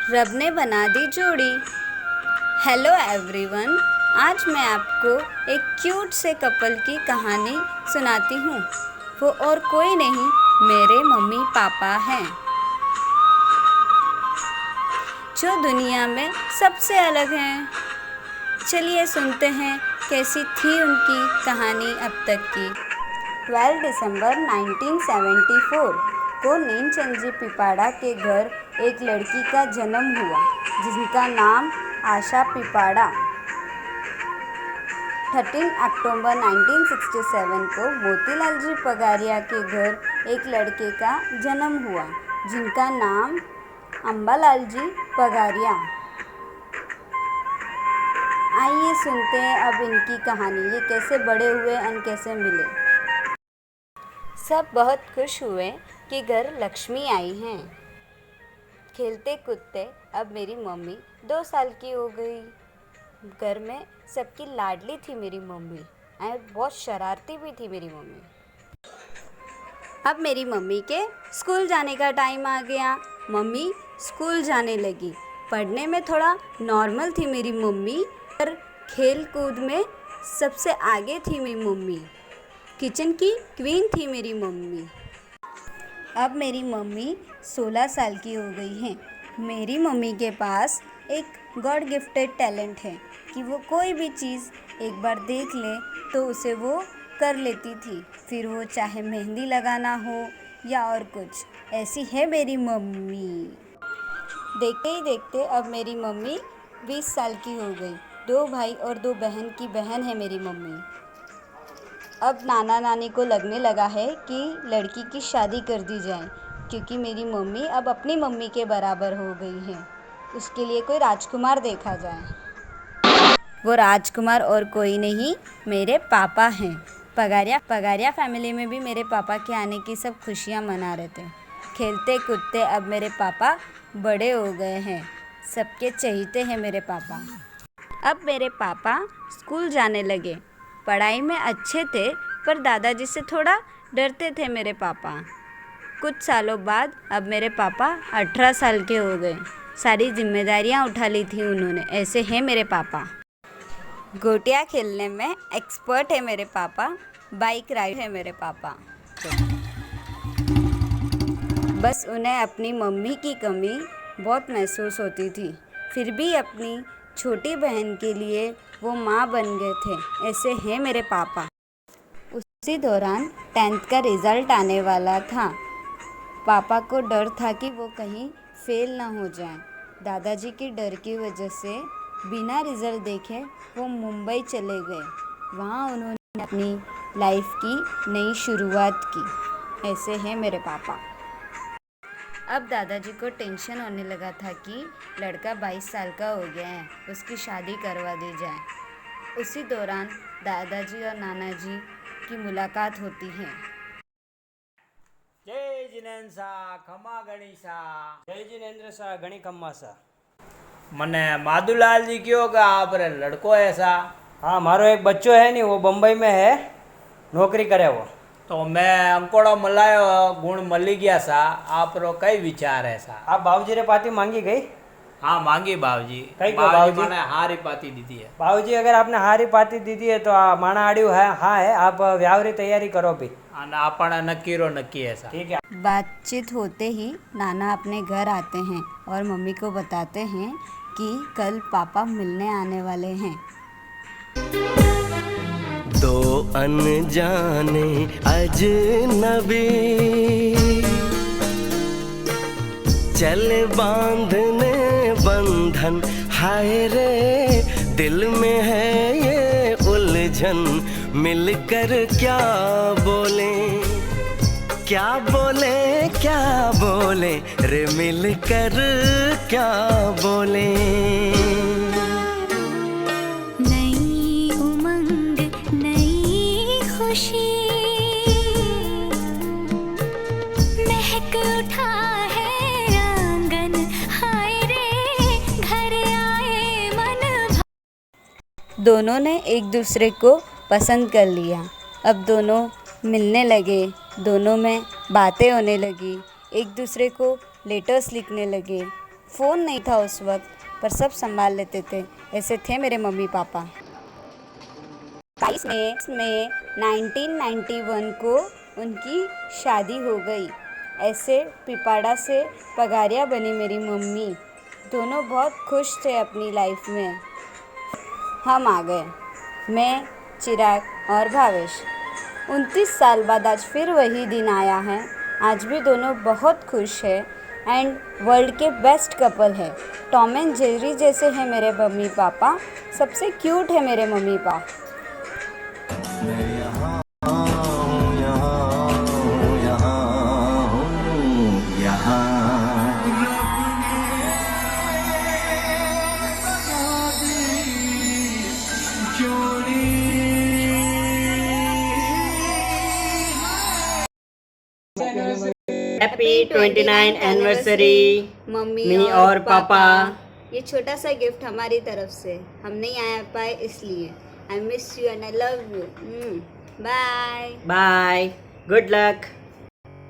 रब ने बना दी जोड़ी। हेलो एवरीवन, आज मैं आपको एक क्यूट से कपल की कहानी सुनाती हूँ। वो और कोई नहीं, मेरे मम्मी पापा हैं, जो दुनिया में सबसे अलग हैं। चलिए सुनते हैं कैसी थी उनकी कहानी अब तक की। 12 दिसंबर 1974 को नीलचंद्र पिपाड़ा के घर एक लड़की का जन्म हुआ, जिनका नाम आशा पिपाड़ा। 13 अक्टूबर 1967 को मोतीलाल जी पगारिया के घर एक लड़के का जन्म हुआ, जिनका नाम अंबालाल जी पगारिया। आइए सुनते हैं अब इनकी कहानी, ये कैसे बड़े हुए और कैसे मिले। सब बहुत खुश हुए कि घर लक्ष्मी आई हैं। खेलते कूदते अब मेरी मम्मी 2 साल की हो गई। घर में सबकी लाडली थी मेरी मम्मी, और बहुत शरारती भी थी मेरी मम्मी। अब मेरी मम्मी के स्कूल जाने का टाइम आ गया। मम्मी स्कूल जाने लगी। पढ़ने में थोड़ा नॉर्मल थी मेरी मम्मी, पर खेल कूद में सबसे आगे थी मेरी मम्मी। किचन की क्वीन थी मेरी मम्मी। अब मेरी मम्मी 16 साल की हो गई हैं। मेरी मम्मी के पास एक गॉड गिफ्टेड टैलेंट है कि वो कोई भी चीज़ एक बार देख ले तो उसे वो कर लेती थी, फिर वो चाहे मेहंदी लगाना हो या और कुछ। ऐसी है मेरी मम्मी। देखते ही देखते अब मेरी मम्मी 20 साल की हो गई। 2 भाई और 2 बहन की बहन है मेरी मम्मी। अब नाना नानी को लगने लगा है कि लड़की की शादी कर दी जाए, क्योंकि मेरी मम्मी अब अपनी मम्मी के बराबर हो गई है। उसके लिए कोई राजकुमार देखा जाए। वो राजकुमार और कोई नहीं, मेरे पापा हैं। पगारिया फैमिली में भी मेरे पापा के आने की सब खुशियाँ मना रहे थे। खेलते कूदते अब मेरे पापा बड़े हो गए हैं। सबके चहेते हैं मेरे पापा। अब मेरे पापा स्कूल जाने लगे। पढ़ाई में अच्छे थे, पर दादाजी से थोड़ा डरते थे मेरे पापा। कुछ सालों बाद अब मेरे पापा 18 साल के हो गए। सारी जिम्मेदारियां उठा ली थी उन्होंने। ऐसे हैं मेरे पापा। गोटियां खेलने में एक्सपर्ट है मेरे पापा। बाइक राइड है मेरे पापा। बस उन्हें अपनी मम्मी की कमी बहुत महसूस होती थी, फिर भी अपनी छोटी बहन के लिए वो माँ बन गए थे। ऐसे हैं मेरे पापा। उसी दौरान 10th का रिज़ल्ट आने वाला था। पापा को डर था कि वो कहीं फेल ना हो जाए। दादाजी के डर की वजह से बिना रिज़ल्ट देखे वो मुंबई चले गए। वहाँ उन्होंने अपनी लाइफ की नई शुरुआत की। ऐसे हैं मेरे पापा। अब दादाजी को टेंशन होने लगा था कि लड़का 22 साल का हो गया है, उसकी शादी करवा दी जाए। उसी दौरान दादाजी और नाना जी की मुलाकात होती है। जय जिनेन्द्र सा खमा गणिसा। जय जिनेन्द्र सा गणी खम्मा सा। मने माधुलाल जी क्यों का आप रे लड़को है सा? हाँ, मारो एक बच्चो है नी, वो बम्बई में है, नौकरी करे वो। तो मैं अंकोड़ो मलायो गुण मली गया सा। आप रो कई विचार है सा? आप बाबूजी रे पाती मांगी गई? हाँ मांगी बाबूजी। कई क्यों बाबूजी? मैंने हारी पाती दी थी है बाबूजी। अगर आपने हारी पाती दी थी है तो माना आड़ियो है। हाँ है, आप व्यावरी तैयारी करो भी। अपना नक्की रो नक्की है सा। ठीक है। बातचीत होते ही नाना अपने घर आते हैं और मम्मी को बताते हैं कि कल पापा मिलने आने वाले हैं। 2 अनजाने अजनबी चल बांधने बंधन, हाय रे दिल में है ये उलझन। मिलकर क्या बोले क्या बोले क्या बोले रे, मिलकर क्या बोले। नई उमंग नई खुशी महक उठा है आंगन, हाय रे घर आए मन। दोनों ने एक दूसरे को पसंद कर लिया। अब दोनों मिलने लगे, दोनों में बातें होने लगी, एक दूसरे को लेटर्स लिखने लगे। फ़ोन नहीं था उस वक्त, पर सब संभाल लेते थे। ऐसे थे मेरे मम्मी पापा। 22 मई 1991 को उनकी शादी हो गई। ऐसे पिपाड़ा से पगारिया बनी मेरी मम्मी। दोनों बहुत खुश थे अपनी लाइफ में। हम आ गए, मैं, चिराग और भावेश। 29 साल बाद आज फिर वही दिन आया है। आज भी दोनों बहुत खुश हैं एंड वर्ल्ड के बेस्ट कपल है। टॉम एंड जेरी जैसे हैं मेरे मम्मी पापा। सबसे क्यूट है मेरे mummy papa. Happy 29 anniversary mummy मी और पापा। ये छोटा सा गिफ्ट हमारी तरफ से, हम नहीं आ पाए इसलिए। I miss you and I love you. Bye. Bye, good luck.